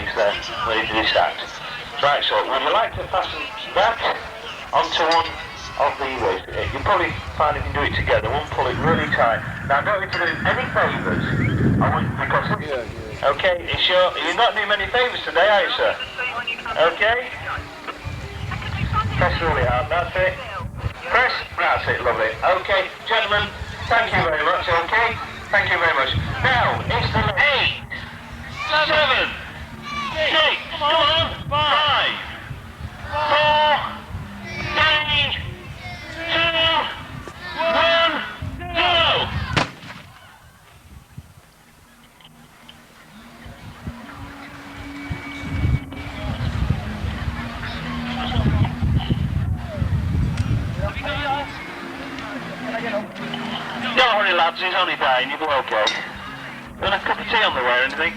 place there, ready to be stacked. Right, so would you like to fasten that onto one of the ways? You'll probably find if you do it together, one pull it really tight. Now don't need to do any favours, because okay, you're not doing many favours today, are you, sir? Okay? Press really hard, that's it. Press, that's it, lovely. Okay, gentlemen, thank you very much, okay? Thank you very much. Now, it's the 8, 7, 6, come on, 5, 4, 3, 2, 1, go! Don't worry lads, he's only dying, you'll be okay. You want a cup of tea on the way or anything?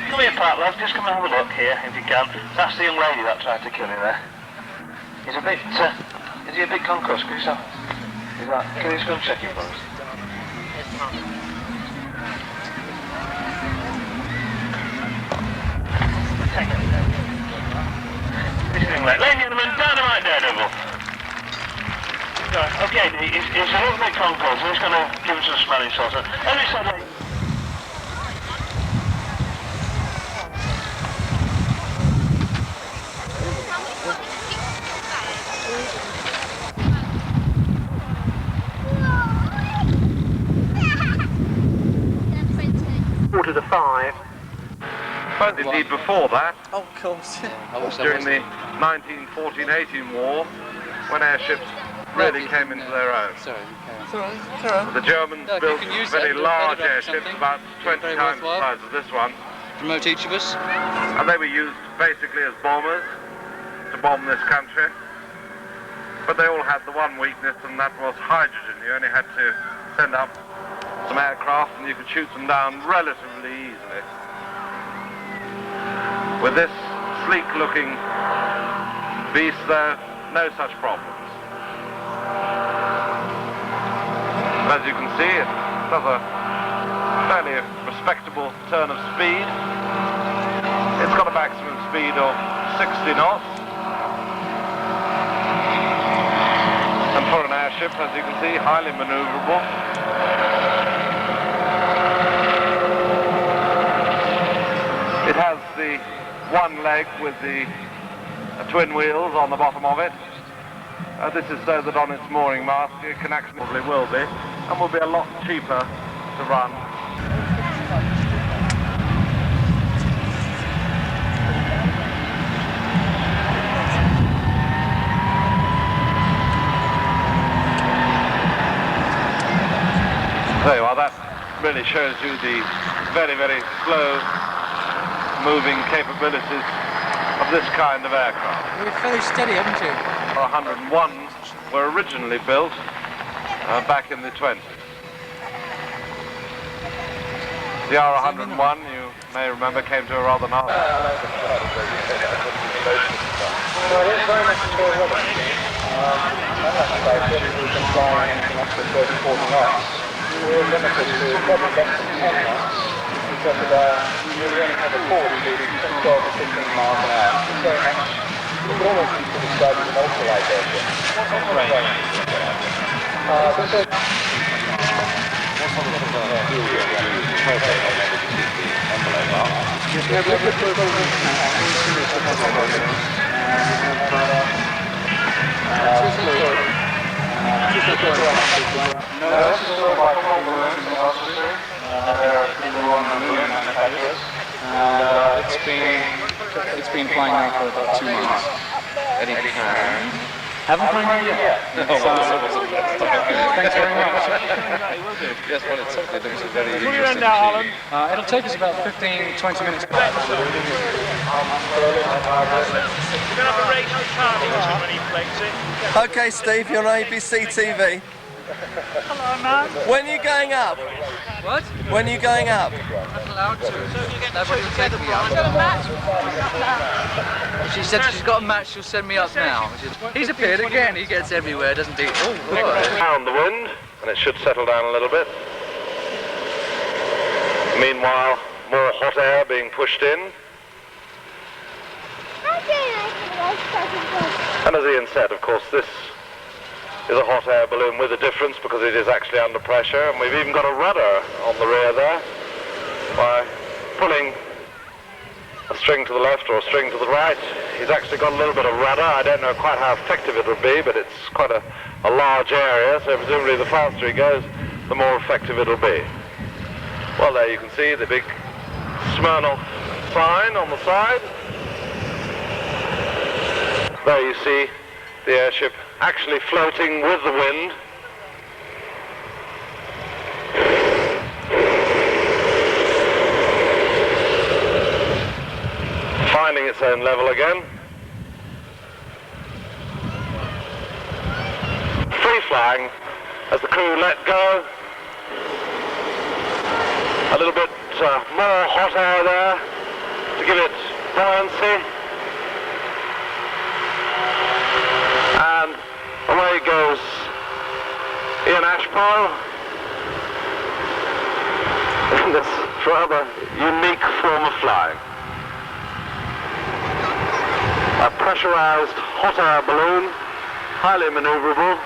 Come here, Pat, lads, just come and have a look here, if you can. That's the young lady that tried to kill him there. He's a bit, is he a bit concussed? Can you just go and check him for us? This young lady, ladies and gentlemen, dynamite daredevil. Okay, he's a little bit concussed, so he's going to give him some smelling salts. Every Saturday. Quarter to 5. But indeed before that, of course. during the 1914-18 war, when airships really came into their own. The Germans built very large airships, about 20 times the size of this one. Promote each of us. And they were used basically as bombers to bomb this country. But they all had the one weakness, and that was hydrogen. You only had to send up some aircraft and you could shoot them down relatively easily. With this sleek-looking beast, though, no such problems. As you can see, it does a fairly respectable turn of speed. It's got a maximum speed of 60 knots. And for an airship, as you can see, highly maneuverable. It has the one leg with the twin wheels on the bottom of it. This is so that on its mooring mast it can actually will be, and will be a lot cheaper to run. There you are, that really shows you the very, very slow moving capabilities of this kind of aircraft. You're fairly steady, haven't you? 101s were originally built back in the 20s. The R101, you may remember, came to a rather nasty. Well, it is very much still rubber. And that's about it. We've been flying anything up to 30, 40 knots. We're limited to probably less than 10 knots. Because we only have a forward speed of 12 to 15 miles an hour. So we could almost be described as an ultralight airship. This is... It's been flying now for about 2 months. Haven't flown here yet? No. Thanks very much. Yes, well, it's something that looks very Put your end out, Alan. It'll take us about 15-20 minutes. We're going to have a race with Carly when he plays it. Okay, Steve, you're on ABC TV. Hello, man. When are you going up? What? When are you going up? I'm not allowed to. Nobody will take me up. She said she's got a match, she'll send me up now. He's appeared again, he gets everywhere, doesn't he? Oh, Down the wind, and it should settle down a little bit. Meanwhile, more hot air being pushed in. And as Ian said, of course, this is a hot air balloon with a difference because it is actually under pressure, and we've even got a rudder on the rear there. By pulling a string to the left or a string to the right, he's actually got a little bit of rudder. I don't know quite how effective it would be, but it's quite a large area, so presumably the faster he goes, the more effective it'll be. Well, there you can see the big Smirnoff sign on the side. There you see the airship actually floating with the wind. Finding its own level again. Free flying as the crew let go. A little bit more hot air there to give it buoyancy. And away goes Ian Ashpole in this rather unique form of flying. A pressurized hot air balloon, highly maneuverable.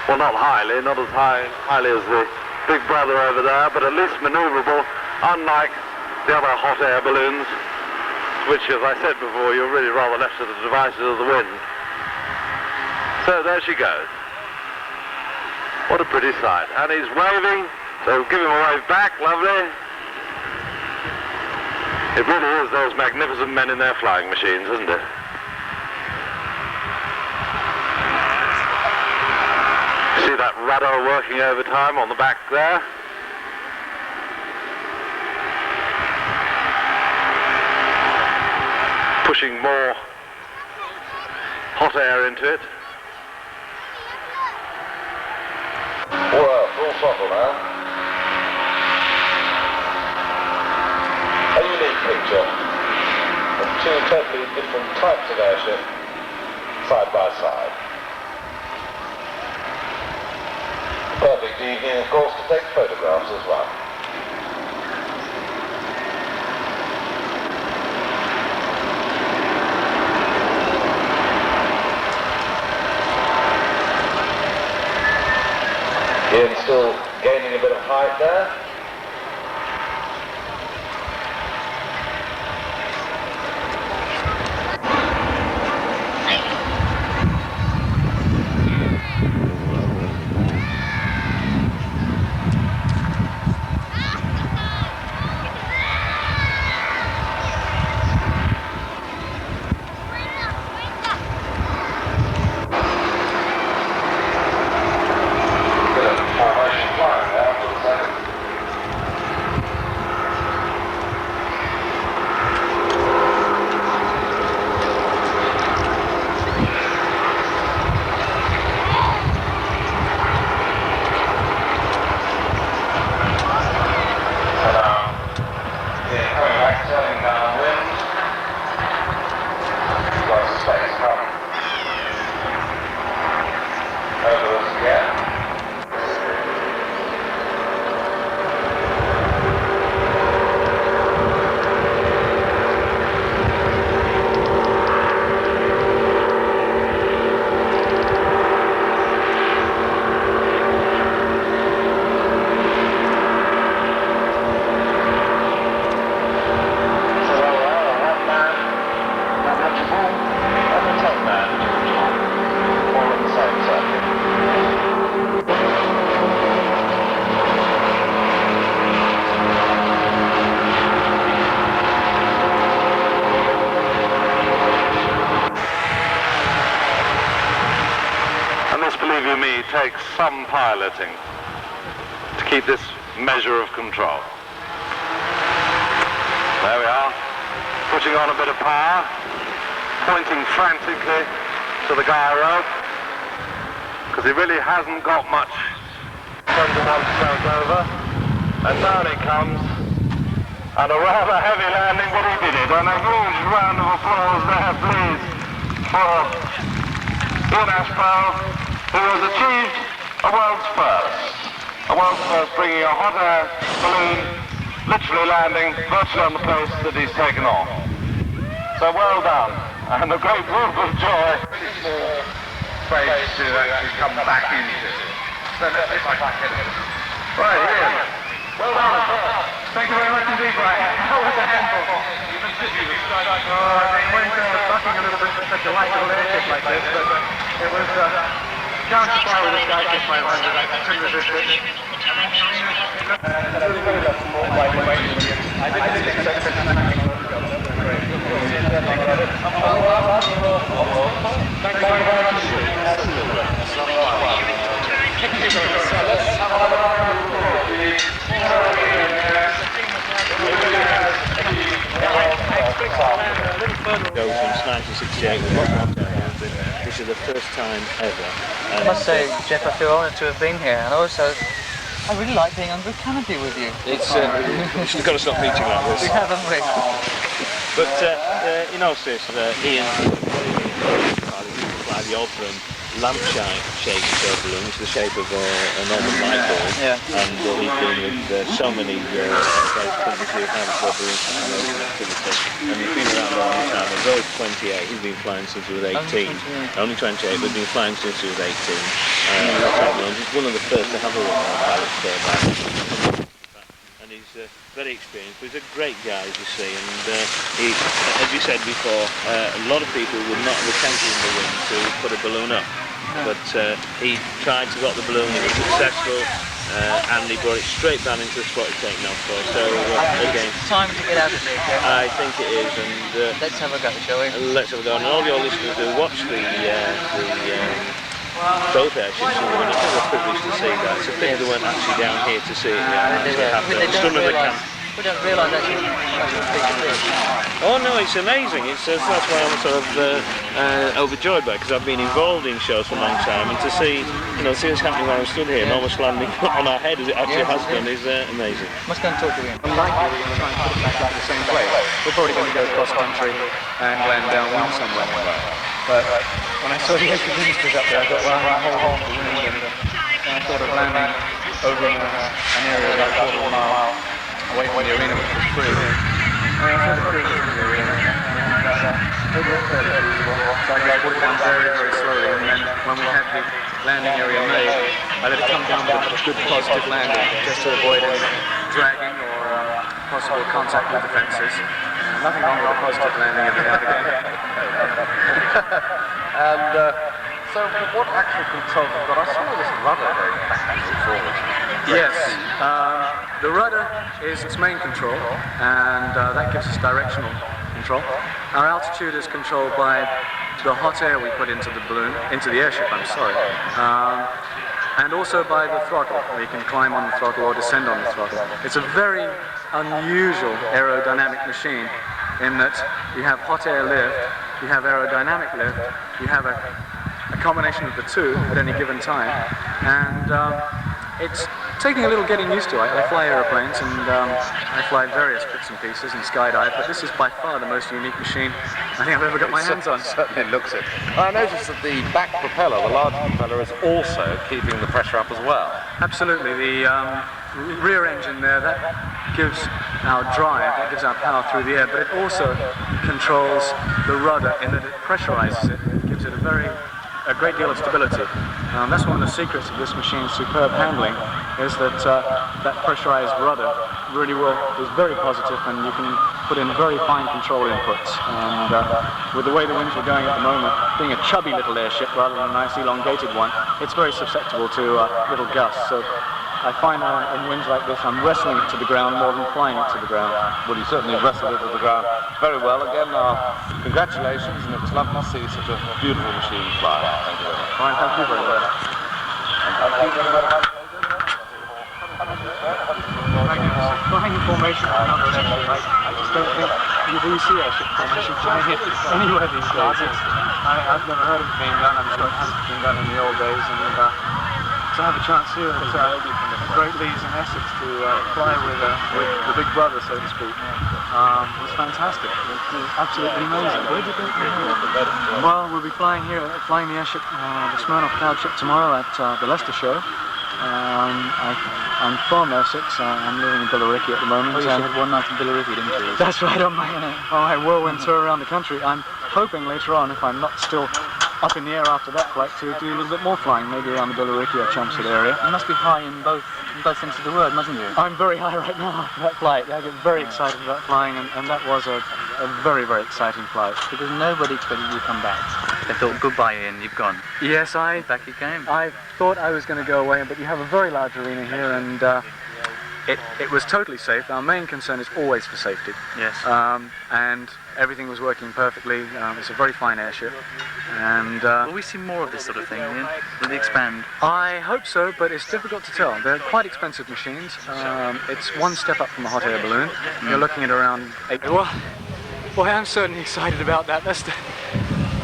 Well, not highly, not as highly as the big brother over there, but at least maneuverable, unlike the other hot air balloons, which, as I said before, you're really rather left to the devices of the wind. So there she goes. What a pretty sight. And he's waving, so give him a wave back, lovely. It really is those magnificent men in their flying machines, isn't it? See that rudder working overtime on the back there? Pushing more hot air into it. Well, full throttle now. A unique picture of two totally different types of airship side by side. Perfect evening, of course, to take photographs as well. Ian still gaining a bit of height there. Takes some piloting to keep this measure of control. There we are, putting on a bit of power, pointing frantically to the gyro, because he really hasn't got much under one stroke over, and down it comes, and a rather heavy landing, but he did it, and a huge round of applause there, please, for Ian Ashpole, who has achieved a world's first bringing a hot air balloon literally landing virtually on the place that he's taken off. So well done, and a great whoop of joy. Space to actually come back into. So let's see if I can get it. Right, Ian. Well done. Thank you very much indeed, Brian. How was the handball? You've been busy with Skyship. They went bucking a little bit for such a light little airship like this, but it was can't fly with a Skyship 500. I couldn't resist it. I didn't expect such a Thank you very much. Go since 1968 with this is the first time ever. I must say, Jeff, I feel honoured to have been here, and also I really like being under a canopy with you. It's we've got to stop meeting like this. We haven't, we? But in all seriousness, Ian fly the Opera lampshade balloon. It's the shape of a normal light bulb, and he's been with so many companies who have balloons and activity, and he's been around a long time. He's always 28. He's been flying since he was 18. Only 28, but he's been flying since he was 18. He's one of the first to have a pilot back. And he's very experienced, but he's a great guy, as you see, and he, as you said before, a lot of people would not have attempted in the wind to put a balloon up, but he tried to got the balloon, it was successful, and he brought it straight down into the spot he's taken off for, so again... It's time to get out of here, Jeff. I think it is, and... let's have a go, shall we? Let's have a go, and all your listeners who watch both airships, we're going to have a privilege to see that. It's a pity they weren't actually down here to see it. We don't realise actually that's a big thing. Oh no, it's amazing. That's why I'm sort of overjoyed by it, because I've been involved in shows for a long time, and to see, see what's happening while I'm stood here and almost landing on our head as it actually has done is amazing. Must go and talk to him. Unlikely we're going to try and put it back at the same place. We're probably going to go cross country and land downwind somewhere. But when I saw the extra up there, I thought, well, I'm hold on to the wind, and I thought of landing over in an area about a quarter of a mile away from the arena, which was free. And I saw the crew in the arena, and it was fairly feasible. So I just walked down very, very slowly, and then when we had the landing area made, I let it come down with a good positive landing, just to avoid any dragging or possible contact with the fences. Nothing wrong with a positive landing in the again. And so what actual controls have got? I saw this rudder going backwards and forwards. Yes, the rudder is its main control, and that gives us directional control. Our altitude is controlled by the hot air we put into the balloon, into the airship, and also by the throttle. We can climb on the throttle or descend on the throttle. It's a very unusual aerodynamic machine in that you have hot air lift, you have aerodynamic lift, you have a combination of the two at any given time, and it's taking a little getting used to. I fly aeroplanes and I fly various bits and pieces and skydive, but this is by far the most unique machine I think I've ever got my hands on. Certainly looks it. I noticed that the back propeller, the large propeller, is also keeping the pressure up as well. Absolutely. The rear engine there, that gives our drive, that gives our power through the air, but it also controls the rudder in that it pressurizes it. It gives it a great deal of stability. That's one of the secrets of this machine's superb handling, is that that pressurized rudder really is very positive, and you can put in very fine control inputs. And with the way the winds were going at the moment, being a chubby little airship rather than a nice elongated one, it's very susceptible to little gusts. So I find in winds like this, I'm wrestling it to the ground more than flying it to the ground. Well, you certainly wrestled it to the ground very well. Again, congratulations, and it was lovely to see such a beautiful machine fly. Thank you very much. Fine, thank you very much. Flying in formation, I just don't think you do see airship formation flying anywhere these days. I've never heard of it being done. I'm sure it hasn't been done in the old days, and to have a chance here at Great Leighs in Essex to fly with the big brother, so to speak, was fantastic. It was absolutely amazing. Where did you go? Well, we'll be flying the airship, the Smirnoff Cloud ship tomorrow at the Leicester show, I'm from Essex. I'm living in Billericay at the moment. Oh, you had one night in Billericay, didn't you? That's right, on my whirlwind tour around the country. I'm hoping later on, if I'm not still up in the air after that flight, to do a little bit more flying, maybe around the Billericay or Chelmsford area. You must be high in both senses of the word, mustn't you? I'm very high right now after that flight. I get very excited about flying, and that was a very, very exciting flight. Because nobody expected you to come back. They thought, goodbye Ian, you've gone. Yes, Back you came. I thought I was going to go away, but you have a very large arena here, and it was totally safe. Our main concern is always for safety. Yes. And everything was working perfectly. It's a very fine airship. And Will we see more of this sort of thing, Ian? Will they expand? I hope so, but it's difficult to tell. They're quite expensive machines. It's one step up from a hot air balloon. You're looking at around 8. Well, boy, I'm certainly excited about that.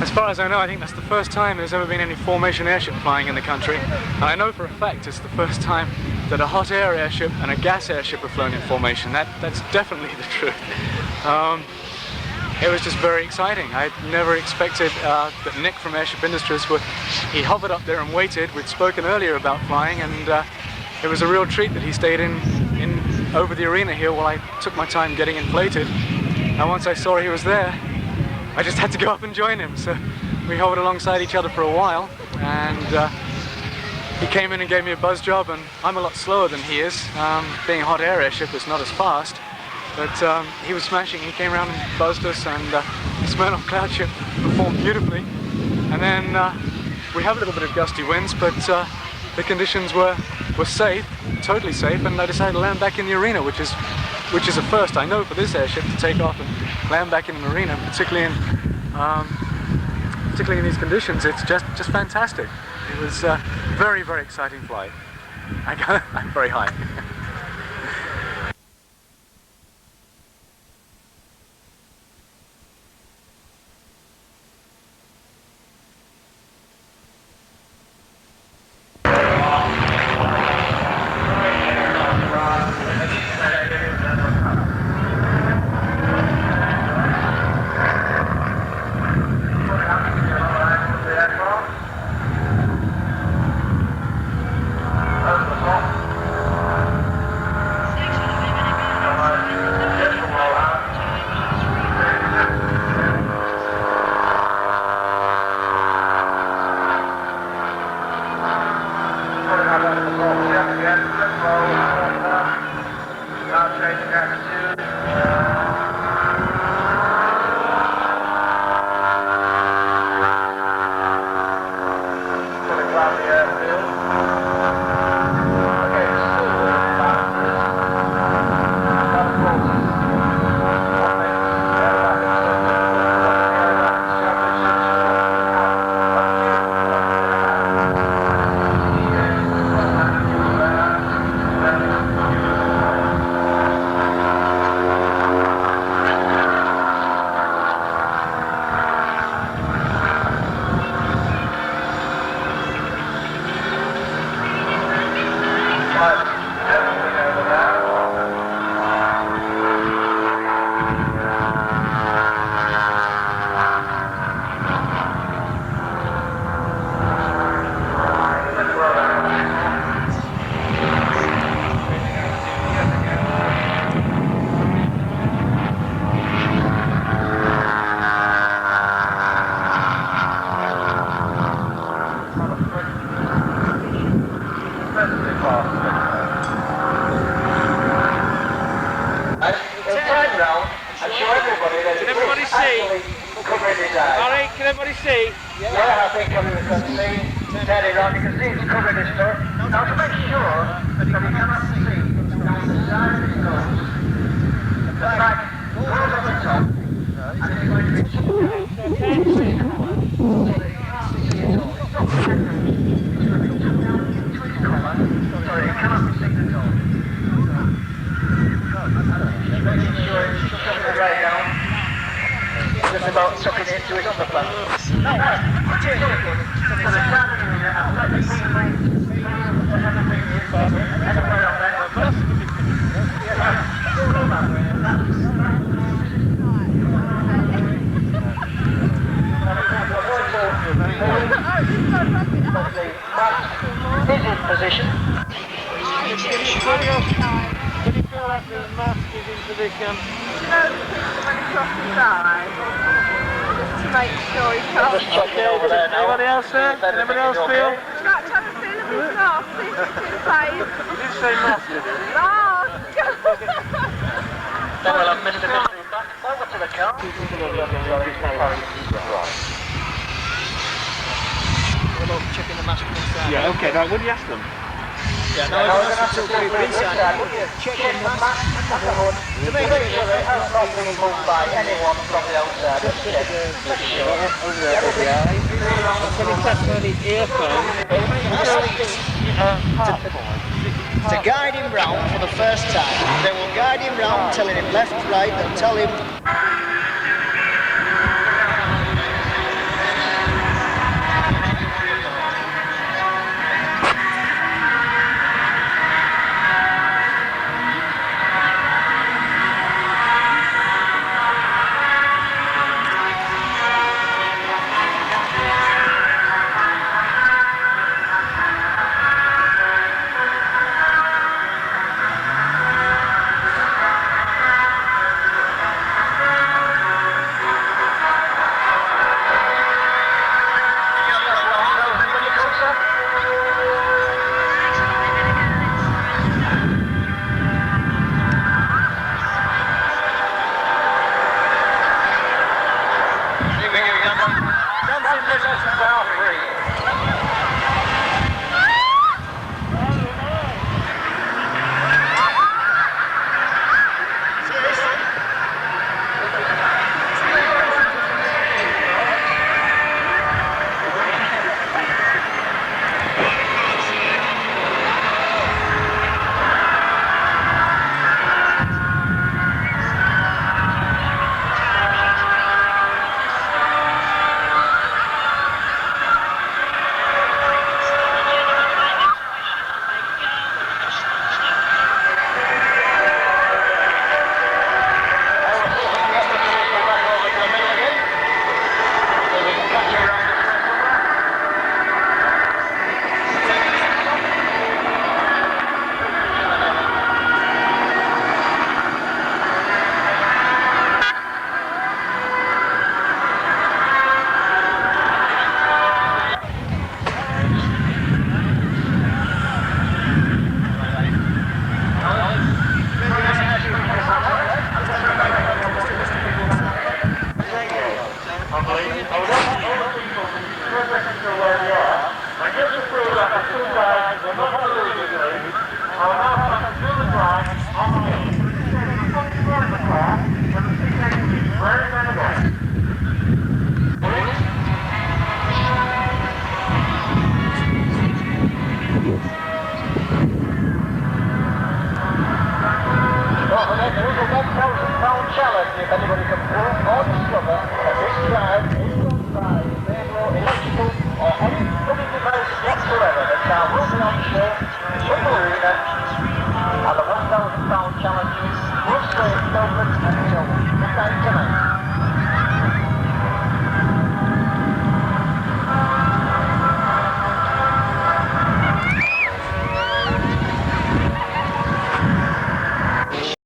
As far as I know, I think that's the first time there's ever been any formation airship flying in the country. And I know for a fact it's the first time that a hot air airship and a gas airship have flown in formation. That's definitely the truth. It was just very exciting. I'd never expected that Nick from Airship Industries he hovered up there and waited. We'd spoken earlier about flying, and it was a real treat that he stayed in over the arena here while I took my time getting inflated. And once I saw he was there, I just had to go up and join him. So we hovered alongside each other for a while, and he came in and gave me a buzz job, and I'm a lot slower than he is. Being a hot air airship, it's not as fast. But he was smashing. He came around and buzzed us, and the Smirnoff Cloud ship performed beautifully. And then we have a little bit of gusty winds, but the conditions were safe, totally safe, and I decided to land back in the arena, which is a first, I know, for this airship to take off and land back in an arena, particularly in these conditions. It's just fantastic. It was a very, very exciting flight. I'm very high. Can everybody see? Yeah, I think everyone can see. Steady, right, you can see it's covering this door. Now to make sure that you cannot see from the side of his nose, the back goes on the top, and it's going to be sorry, you cannot be seen at all. Making sure it's sucking the right down. Just about sucking it into his underplan. Is in position. sure that the mask is in position. When he crosses his eyes, just to make sure he can't. Just checking over there now. Anybody else there? Anybody else feel? Not trying to feel if he's not. See if he's inside. You did say mask, did you? Then we'll have Mr. Goldsmith back over to the car. Checking the mask from inside. Yeah, okay, now would you ask them? Yeah, no, we're going to have to talk people inside. Checking the mask from the hood. To make sure that it has not been moved by anyone from the outside. Can he test on his earphone? To guide him round for the first time. They will guide him round, telling him left, right, they'll tell him